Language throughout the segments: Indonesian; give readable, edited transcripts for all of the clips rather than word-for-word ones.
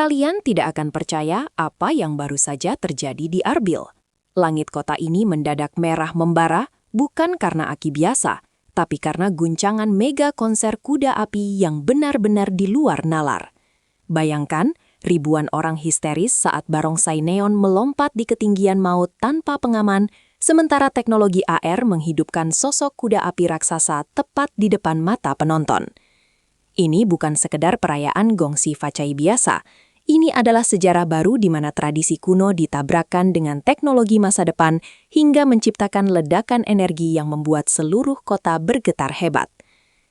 Kalian tidak akan percaya apa yang baru saja terjadi di Arbil. Langit kota ini mendadak merah membara, bukan karena aki biasa, tapi karena guncangan mega konser kuda api yang benar-benar di luar nalar. Bayangkan, ribuan orang histeris saat barongsai neon melompat di ketinggian maut tanpa pengaman, sementara teknologi AR menghidupkan sosok kuda api raksasa tepat di depan mata penonton. Ini bukan sekedar perayaan gongsi facai biasa. Ini adalah sejarah baru di mana tradisi kuno ditabrakkan dengan teknologi masa depan hingga menciptakan ledakan energi yang membuat seluruh kota bergetar hebat.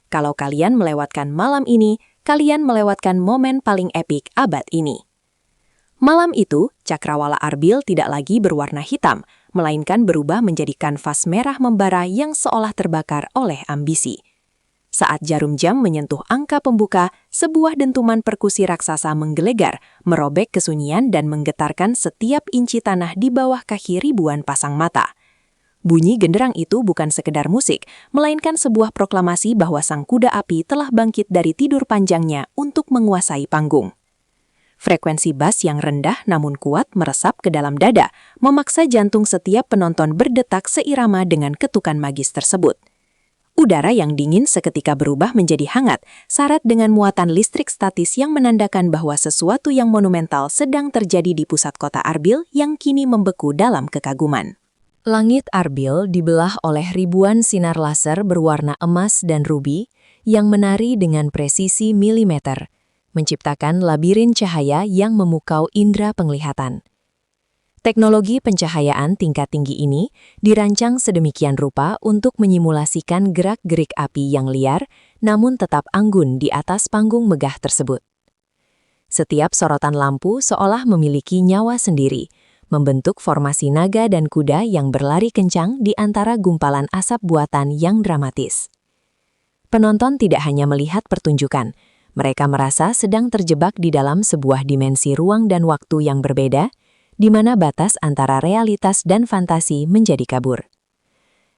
Kalau kalian melewatkan malam ini, kalian melewatkan momen paling epik abad ini. Malam itu, Cakrawala Arbil tidak lagi berwarna hitam, melainkan berubah menjadi kanvas merah membara yang seolah terbakar oleh ambisi. Saat jarum jam menyentuh angka pembuka, sebuah dentuman perkusi raksasa menggelegar, merobek kesunyian dan menggetarkan setiap inci tanah di bawah kaki ribuan pasang mata. Bunyi genderang itu bukan sekedar musik, melainkan sebuah proklamasi bahwa sang kuda api telah bangkit dari tidur panjangnya untuk menguasai panggung. Frekuensi bass yang rendah namun kuat meresap ke dalam dada, memaksa jantung setiap penonton berdetak seirama dengan ketukan magis tersebut. Udara yang dingin seketika berubah menjadi hangat, syarat dengan muatan listrik statis yang menandakan bahwa sesuatu yang monumental sedang terjadi di pusat kota Arbil yang kini membeku dalam kekaguman. Langit Arbil dibelah oleh ribuan sinar laser berwarna emas dan rubi yang menari dengan presisi milimeter, menciptakan labirin cahaya yang memukau indera penglihatan. Teknologi pencahayaan tingkat tinggi ini dirancang sedemikian rupa untuk menyimulasikan gerak-gerik api yang liar namun tetap anggun di atas panggung megah tersebut. Setiap sorotan lampu seolah memiliki nyawa sendiri, membentuk formasi naga dan kuda yang berlari kencang di antara gumpalan asap buatan yang dramatis. Penonton tidak hanya melihat pertunjukan, mereka merasa sedang terjebak di dalam sebuah dimensi ruang dan waktu yang berbeda, di mana batas antara realitas dan fantasi menjadi kabur.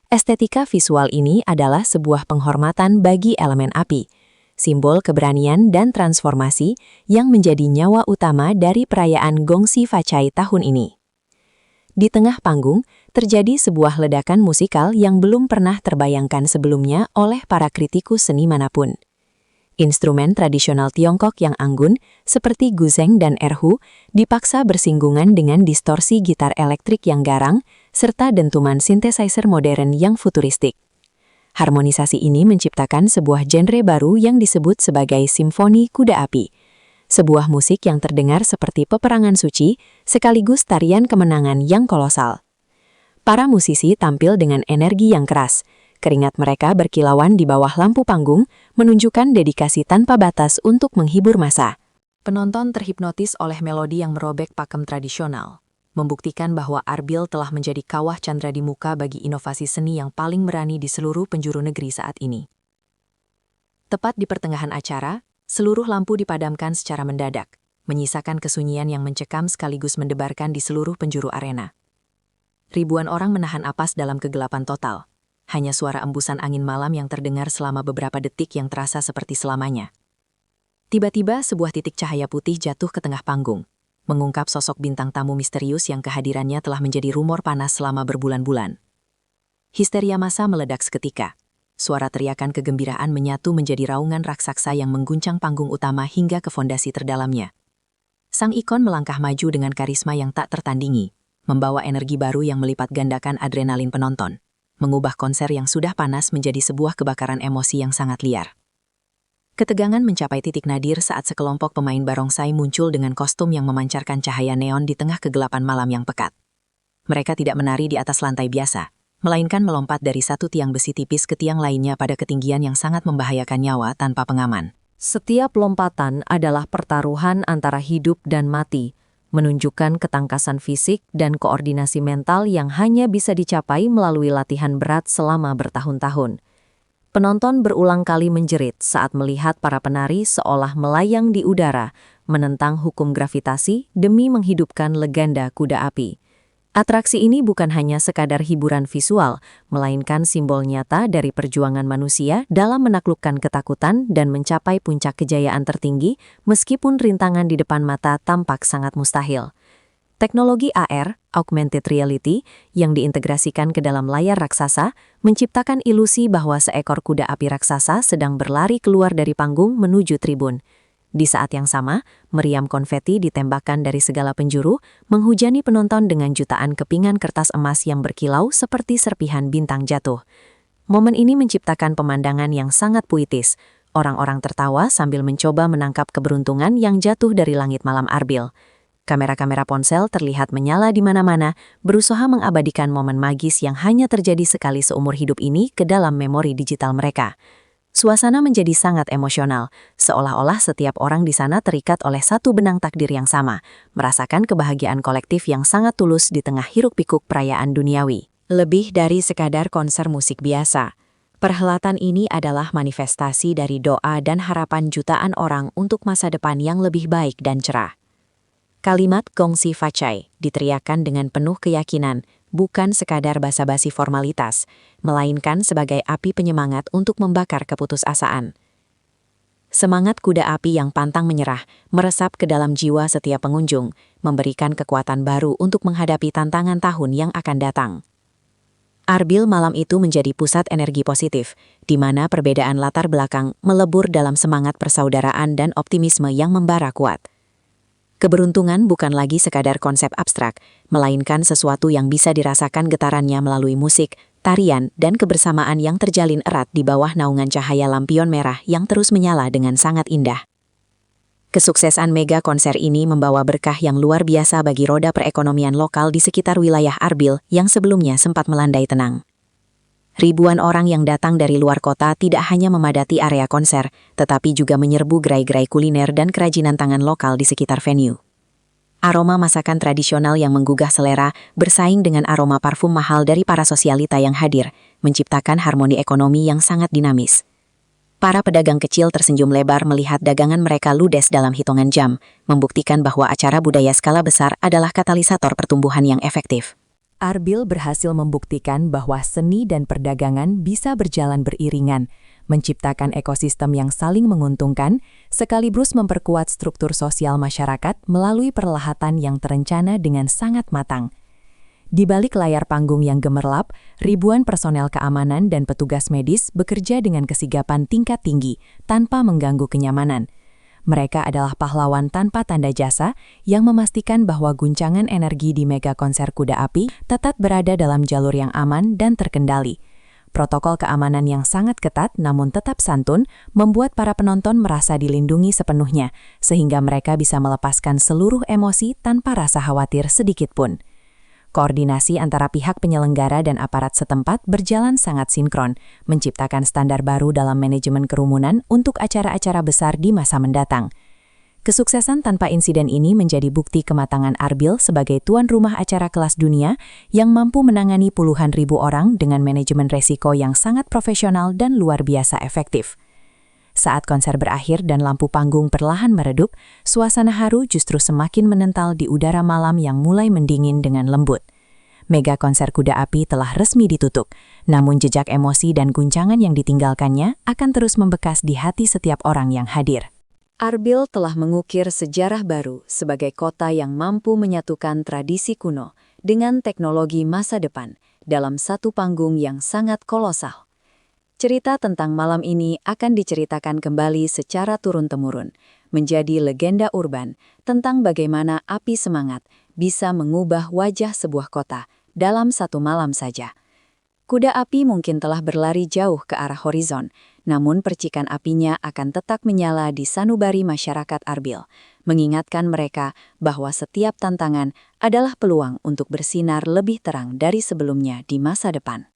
Estetika visual ini adalah sebuah penghormatan bagi elemen api, simbol keberanian dan transformasi yang menjadi nyawa utama dari perayaan Gongsi Facai tahun ini. Di tengah panggung, terjadi sebuah ledakan musikal yang belum pernah terbayangkan sebelumnya oleh para kritikus seni manapun. Instrumen tradisional Tiongkok yang anggun, seperti guzeng dan erhu, dipaksa bersinggungan dengan distorsi gitar elektrik yang garang, serta dentuman synthesizer modern yang futuristik. Harmonisasi ini menciptakan sebuah genre baru yang disebut sebagai simfoni kuda api. Sebuah musik yang terdengar seperti peperangan suci, sekaligus tarian kemenangan yang kolosal. Para musisi tampil dengan energi yang keras. Keringat mereka berkilauan di bawah lampu panggung, menunjukkan dedikasi tanpa batas untuk menghibur massa. Penonton terhipnotis oleh melodi yang merobek pakem tradisional, membuktikan bahwa Arbil telah menjadi kawah candra di muka bagi inovasi seni yang paling berani di seluruh penjuru negeri saat ini. Tepat di pertengahan acara, seluruh lampu dipadamkan secara mendadak, menyisakan kesunyian yang mencekam sekaligus mendebarkan di seluruh penjuru arena. Ribuan orang menahan napas dalam kegelapan total. Hanya suara embusan angin malam yang terdengar selama beberapa detik yang terasa seperti selamanya. Tiba-tiba sebuah titik cahaya putih jatuh ke tengah panggung, mengungkap sosok bintang tamu misterius yang kehadirannya telah menjadi rumor panas selama berbulan-bulan. Histeria massa meledak seketika. Suara teriakan kegembiraan menyatu menjadi raungan raksasa yang mengguncang panggung utama hingga ke fondasi terdalamnya. Sang ikon melangkah maju dengan karisma yang tak tertandingi, membawa energi baru yang melipat gandakan adrenalin penonton, mengubah konser yang sudah panas menjadi sebuah kebakaran emosi yang sangat liar. Ketegangan mencapai titik nadir saat sekelompok pemain barongsai muncul dengan kostum yang memancarkan cahaya neon di tengah kegelapan malam yang pekat. Mereka tidak menari di atas lantai biasa, melainkan melompat dari satu tiang besi tipis ke tiang lainnya pada ketinggian yang sangat membahayakan nyawa tanpa pengaman. Setiap lompatan adalah pertaruhan antara hidup dan mati, menunjukkan ketangkasan fisik dan koordinasi mental yang hanya bisa dicapai melalui latihan berat selama bertahun-tahun. Penonton berulang kali menjerit saat melihat para penari seolah melayang di udara, menentang hukum gravitasi demi menghidupkan legenda kuda api. Atraksi ini bukan hanya sekadar hiburan visual, melainkan simbol nyata dari perjuangan manusia dalam menaklukkan ketakutan dan mencapai puncak kejayaan tertinggi meskipun rintangan di depan mata tampak sangat mustahil. Teknologi AR, Augmented Reality, yang diintegrasikan ke dalam layar raksasa, menciptakan ilusi bahwa seekor kuda api raksasa sedang berlari keluar dari panggung menuju tribun. Di saat yang sama, meriam konveti ditembakkan dari segala penjuru, menghujani penonton dengan jutaan kepingan kertas emas yang berkilau seperti serpihan bintang jatuh. Momen ini menciptakan pemandangan yang sangat puitis. Orang-orang tertawa sambil mencoba menangkap keberuntungan yang jatuh dari langit malam Arbil. Kamera-kamera ponsel terlihat menyala di mana-mana, berusaha mengabadikan momen magis yang hanya terjadi sekali seumur hidup ini ke dalam memori digital mereka. Suasana menjadi sangat emosional, seolah-olah setiap orang di sana terikat oleh satu benang takdir yang sama, merasakan kebahagiaan kolektif yang sangat tulus di tengah hiruk-pikuk perayaan duniawi. Lebih dari sekadar konser musik biasa, perhelatan ini adalah manifestasi dari doa dan harapan jutaan orang untuk masa depan yang lebih baik dan cerah. Kalimat Gongsi Facai diteriakkan dengan penuh keyakinan, bukan sekadar basa-basi formalitas, melainkan sebagai api penyemangat untuk membakar keputusasaan. Semangat kuda api yang pantang menyerah meresap ke dalam jiwa setiap pengunjung, memberikan kekuatan baru untuk menghadapi tantangan tahun yang akan datang. Arbil malam itu menjadi pusat energi positif, di mana perbedaan latar belakang melebur dalam semangat persaudaraan dan optimisme yang membara kuat. Keberuntungan bukan lagi sekadar konsep abstrak, melainkan sesuatu yang bisa dirasakan getarannya melalui musik, tarian, dan kebersamaan yang terjalin erat di bawah naungan cahaya lampion merah yang terus menyala dengan sangat indah. Kesuksesan mega konser ini membawa berkah yang luar biasa bagi roda perekonomian lokal di sekitar wilayah Arbil yang sebelumnya sempat melandai tenang. Ribuan orang yang datang dari luar kota tidak hanya memadati area konser, tetapi juga menyerbu gerai-gerai kuliner dan kerajinan tangan lokal di sekitar venue. Aroma masakan tradisional yang menggugah selera bersaing dengan aroma parfum mahal dari para sosialita yang hadir, menciptakan harmoni ekonomi yang sangat dinamis. Para pedagang kecil tersenyum lebar melihat dagangan mereka ludes dalam hitungan jam, membuktikan bahwa acara budaya skala besar adalah katalisator pertumbuhan yang efektif. Arbil berhasil membuktikan bahwa seni dan perdagangan bisa berjalan beriringan, menciptakan ekosistem yang saling menguntungkan, sekaligus memperkuat struktur sosial masyarakat melalui perlahatan yang terencana dengan sangat matang. Di balik layar panggung yang gemerlap, ribuan personel keamanan dan petugas medis bekerja dengan kesigapan tingkat tinggi tanpa mengganggu kenyamanan. Mereka adalah pahlawan tanpa tanda jasa yang memastikan bahwa guncangan energi di mega konser kuda api tetap berada dalam jalur yang aman dan terkendali. Protokol keamanan yang sangat ketat namun tetap santun membuat para penonton merasa dilindungi sepenuhnya, sehingga mereka bisa melepaskan seluruh emosi tanpa rasa khawatir sedikit pun. Koordinasi antara pihak penyelenggara dan aparat setempat berjalan sangat sinkron, menciptakan standar baru dalam manajemen kerumunan untuk acara-acara besar di masa mendatang. Kesuksesan tanpa insiden ini menjadi bukti kematangan Arbil sebagai tuan rumah acara kelas dunia yang mampu menangani puluhan ribu orang dengan manajemen resiko yang sangat profesional dan luar biasa efektif. Saat konser berakhir dan lampu panggung perlahan meredup, suasana haru justru semakin menental di udara malam yang mulai mendingin dengan lembut. Mega konser kuda api telah resmi ditutup, namun jejak emosi dan guncangan yang ditinggalkannya akan terus membekas di hati setiap orang yang hadir. Arbil telah mengukir sejarah baru sebagai kota yang mampu menyatukan tradisi kuno dengan teknologi masa depan dalam satu panggung yang sangat kolosal. Cerita tentang malam ini akan diceritakan kembali secara turun-temurun, menjadi legenda urban tentang bagaimana api semangat bisa mengubah wajah sebuah kota dalam satu malam saja. Kuda api mungkin telah berlari jauh ke arah horizon, namun percikan apinya akan tetap menyala di sanubari masyarakat Arbil, mengingatkan mereka bahwa setiap tantangan adalah peluang untuk bersinar lebih terang dari sebelumnya di masa depan.